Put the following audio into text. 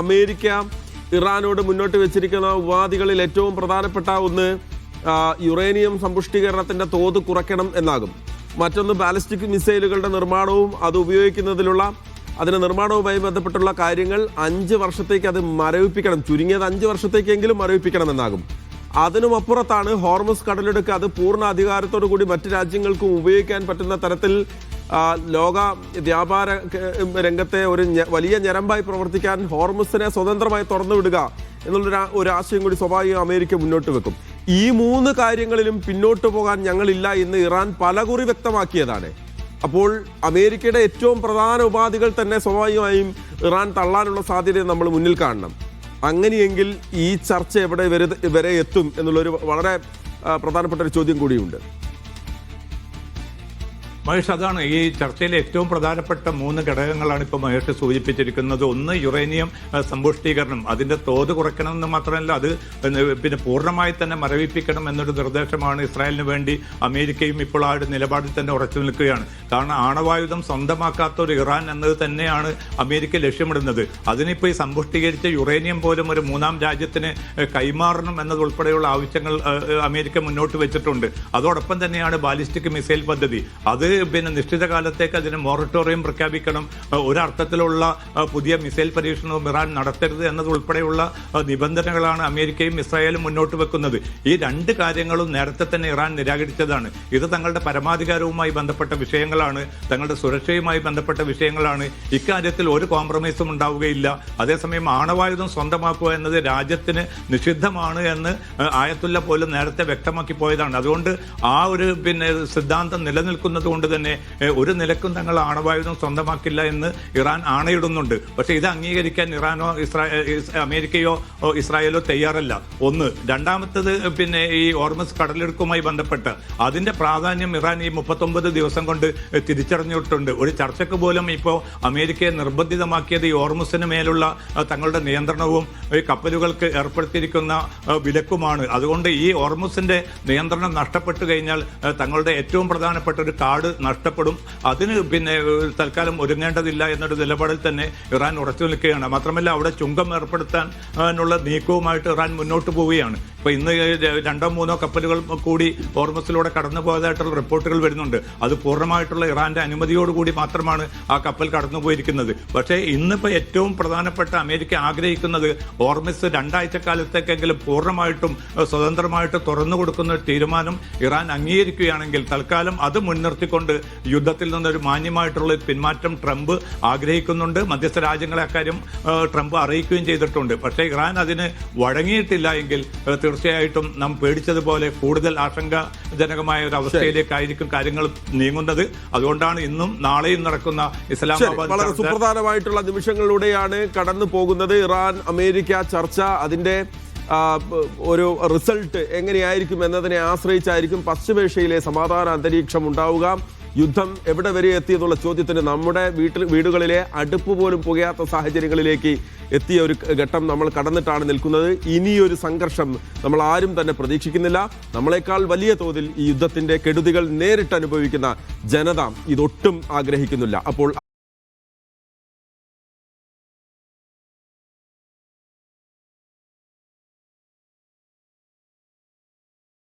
America ഇറാനോട് മുന്നോട്ട് വെച്ചിരിക്കുന്ന ഉപാധികളിൽ ഏറ്റവും പ്രധാനപ്പെട്ട ഒന്ന് യുറേനിയം സമ്പുഷ്ടീകരണത്തിന്റെ തോത് കുറയ്ക്കണം എന്നാകും. മറ്റൊന്ന് ബാലിസ്റ്റിക് മിസൈലുകളുടെ നിർമ്മാണവും അത് ഉപയോഗിക്കുന്നതിലുള്ള അതിന്റെ നിർമ്മാണവുമായി ബന്ധപ്പെട്ടുള്ള കാര്യങ്ങൾ 5 വർഷത്തേക്ക് അത് മരവിപ്പിക്കണം, ചുരുങ്ങിയത് 5 വർഷത്തേക്കെങ്കിലും മരവിപ്പിക്കണം എന്നാകും. അതിനുമപ്പുറത്താണ് ഹോർമുസ് കടലിടുക്ക് അത് പൂർണ്ണ അധികാരത്തോടു കൂടി മറ്റ് രാജ്യങ്ങൾക്കും ഉപയോഗിക്കാൻ പറ്റുന്ന തരത്തിൽ ലോക വ്യാപാര രംഗത്തെ ഒരു വലിയ ഞരമ്പായി പ്രവർത്തിക്കാൻ ഹോർമുസിനെ സ്വതന്ത്രമായി തുറന്നുവിടുക എന്നുള്ള ഒരു ആശയം കൂടി സ്വാഭാവികം അമേരിക്ക മുന്നോട്ട് വെക്കും. ഈ 3 കാര്യങ്ങളിലും പിന്നോട്ട് പോകാൻ ഞങ്ങളില്ല എന്ന് ഇറാൻ പലകുറി വ്യക്തമാക്കിയതാണ്. അപ്പോൾ അമേരിക്കയുടെ ഏറ്റവും പ്രധാന ഉപാധികൾ തന്നെ സ്വാഭാവികമായും ഇറാൻ തള്ളാനുള്ള സാധ്യത നമ്മൾ മുന്നിൽ കാണണം. അങ്ങനെയെങ്കിൽ ഈ ചർച്ച എവിടെ വരെ എത്തും എന്നുള്ളൊരു വളരെ പ്രധാനപ്പെട്ട ഒരു ചോദ്യം കൂടിയുണ്ട്. മഹേഷ്, അതാണ് ഈ ചർച്ചയിലെ ഏറ്റവും പ്രധാനപ്പെട്ട 3 ഘടകങ്ങളാണ് ഇപ്പോൾ മഹേഷ് സൂചിപ്പിച്ചിരിക്കുന്നത്. ഒന്ന്, യുറേനിയം സമ്പുഷ്ടീകരണം, അതിന്റെ തോത് കുറയ്ക്കണമെന്ന് മാത്രമല്ല അത് പിന്നെ പൂർണ്ണമായി തന്നെ മരവിപ്പിക്കണം എന്നൊരു നിർദ്ദേശമാണ് ഇസ്രായേലിന് വേണ്ടി അമേരിക്കയും ഇപ്പോൾ ആ ഒരു നിലപാടിൽ തന്നെ ഉറച്ചു നിൽക്കുകയാണ്. കാരണം ആണവായുധം സ്വന്തമാക്കാത്ത ഒരു ഇറാൻ എന്നത് തന്നെയാണ് അമേരിക്ക ലക്ഷ്യമിടുന്നത്. അതിനിപ്പോൾ ഈ സമ്പുഷ്ടീകരിച്ച യുറേനിയം പോലും ഒരു 3ാം രാജ്യത്തിന് കൈമാറണം എന്നതുൾപ്പെടെയുള്ള ആവശ്യങ്ങൾ അമേരിക്ക മുന്നോട്ട് വെച്ചിട്ടുണ്ട്. അതോടൊപ്പം തന്നെയാണ് ബാലിസ്റ്റിക് മിസൈൽ പദ്ധതി. അത് പിന്നെ നിശ്ചിത കാലത്തേക്ക് അതിന് മൊറട്ടോറിയം പ്രഖ്യാപിക്കണം, ഒരർത്ഥത്തിലുള്ള പുതിയ മിസൈൽ പരീക്ഷണവും ഇറാൻ നടത്തരുത് എന്നതുൾപ്പെടെയുള്ള നിബന്ധനകളാണ് അമേരിക്കയും ഇസ്രായേലും മുന്നോട്ട് വെക്കുന്നത്. ഈ 2 കാര്യങ്ങളും നേരത്തെ തന്നെ ഇറാൻ നിരാകരിച്ചതാണ്. ഇത് തങ്ങളുടെ പരമാധികാരവുമായി ബന്ധപ്പെട്ട വിഷയങ്ങളാണ്, തങ്ങളുടെ സുരക്ഷയുമായി ബന്ധപ്പെട്ട വിഷയങ്ങളാണ്. ഇക്കാര്യത്തിൽ ഒരു കോംപ്രമൈസും ഉണ്ടാവുകയില്ല. അതേസമയം ആണവായുധം സ്വന്തമാക്കുക എന്നത് രാജ്യത്തിന് നിഷിദ്ധമാണ് എന്ന് ആയത്തുല്ല പോലും നേരത്തെ വ്യക്തമാക്കി പോയതാണ്. അതുകൊണ്ട് ആ ഒരു പിന്നെ സിദ്ധാന്തം നിലനിൽക്കുന്നത് കൊണ്ട് തന്നെ ഒരു നിലക്കും തങ്ങൾ ആണവായുധം സ്വന്തമാക്കില്ല എന്ന് ഇറാൻ ആണയിടുന്നുണ്ട്. പക്ഷെ ഇത് അംഗീകരിക്കാൻ ഇറാനോ അമേരിക്കയോ ഇസ്രായേലോ തയ്യാറല്ല. ഒന്ന്. രണ്ടാമത്തത് പിന്നെ ഈ ഹോർമുസ് കടലിടുക്കുമായി ബന്ധപ്പെട്ട് അതിന്റെ പ്രാധാന്യം ഇറാൻ ഈ 39 ദിവസം കൊണ്ട് തിരിച്ചറിഞ്ഞിട്ടുണ്ട്. ഒരു ചർച്ചയ്ക്ക് പോലും ഇപ്പോൾ അമേരിക്കയെ നിർബന്ധിതമാക്കിയത് ഈ ഹോർമുസിന് മേലുള്ള തങ്ങളുടെ നിയന്ത്രണവും ഈ കപ്പലുകൾക്ക് ഏർപ്പെടുത്തിയിരിക്കുന്ന വിലക്കുമാണ്. അതുകൊണ്ട് ഈ ഹോർമുസിന്റെ നിയന്ത്രണം നഷ്ടപ്പെട്ടു കഴിഞ്ഞാൽ തങ്ങളുടെ ഏറ്റവും പ്രധാനപ്പെട്ട ഒരു കാർഡ് നഷ്ടപ്പെടും. അതിന് പിന്നെ തൽക്കാലം ഒരുങ്ങേണ്ടതില്ല എന്നൊരു നിലപാടിൽ തന്നെ ഇറാൻ ഉറച്ചു നിൽക്കുകയാണ്. മാത്രമല്ല അവിടെ ചുങ്കം ഏർപ്പെടുത്താനുള്ള നീക്കവുമായിട്ട് ഇറാൻ മുന്നോട്ട് പോവുകയാണ്. ഇപ്പൊ ഇന്ന് 2-3 കപ്പലുകൾ കൂടി ഹോർമുസിലൂടെ കടന്നു പോയതായിട്ടുള്ള റിപ്പോർട്ടുകൾ വരുന്നുണ്ട്. അത് പൂർണ്ണമായിട്ടുള്ള ഇറാന്റെ അനുമതിയോടുകൂടി മാത്രമാണ് ആ കപ്പൽ കടന്നുപോയിരിക്കുന്നത്. പക്ഷേ ഇന്നിപ്പോൾ ഏറ്റവും പ്രധാനപ്പെട്ട അമേരിക്ക ആഗ്രഹിക്കുന്നത് ഹോർമുസ് 2 ആഴ്ചക്കാലത്തേക്കെങ്കിലും പൂർണ്ണമായിട്ടും സ്വതന്ത്രമായിട്ട് തുറന്നു കൊടുക്കുന്ന ഒരു തീരുമാനം ഇറാൻ അംഗീകരിക്കുകയാണെങ്കിൽ തൽക്കാലം അത് മുൻനിർത്തിക്കൊണ്ട് യുദ്ധത്തിൽ നിന്നൊരു മാന്യമായിട്ടുള്ള പിന്മാറ്റം ട്രംപ് ആഗ്രഹിക്കുന്നുണ്ട്. മധ്യസ്ഥ രാജ്യങ്ങളെ അക്കാര്യം ട്രംപ് അറിയിക്കുകയും ചെയ്തിട്ടുണ്ട്. പക്ഷേ ഇറാൻ അതിന് വഴങ്ങിയിട്ടില്ല എങ്കിൽ തീർച്ചയായിട്ടും നാം പേടിച്ചതുപോലെ കൂടുതൽ ആശങ്കാജനകമായ ഒരു അവസ്ഥയിലേക്കായിരിക്കും കാര്യങ്ങൾ നീങ്ങുന്നത്. അതുകൊണ്ടാണ് ഇന്നും നാളെയും നടക്കുന്ന ഇസ്ലാമാബാദ് വളരെ സുപ്രധാനമായിട്ടുള്ള നിമിഷങ്ങളിലൂടെയാണ് കടന്നു പോകുന്നത്. ഇറാൻ അമേരിക്ക ചർച്ച, അതിന്റെ ഒരു റിസൾട്ട് എങ്ങനെയായിരിക്കും എന്നതിനെ ആശ്രയിച്ചായിരിക്കും പശ്ചിമേഷ്യയിലെ സമാധാന അന്തരീക്ഷം ഉണ്ടാവുക. യുദ്ധം എവിടെ വരെ എത്തിയെന്നുള്ള ചോദ്യത്തിന് നമ്മുടെ വീടുകളിലെ അടുപ്പ് പോലും പുകയാത്ത സാഹചര്യങ്ങളിലേക്ക് എത്തിയ ഒരു ഘട്ടം നമ്മൾ കടന്നിട്ടാണ് നിൽക്കുന്നത്. ഇനിയൊരു സംഘർഷം നമ്മൾ ആരും തന്നെ പ്രതീക്ഷിക്കുന്നില്ല. നമ്മളെക്കാൾ വലിയ തോതിൽ ഈ യുദ്ധത്തിന്റെ കെടുതികൾ നേരിട്ട് അനുഭവിക്കുന്ന ജനത ഇതൊട്ടും ആഗ്രഹിക്കുന്നില്ല. അപ്പോൾ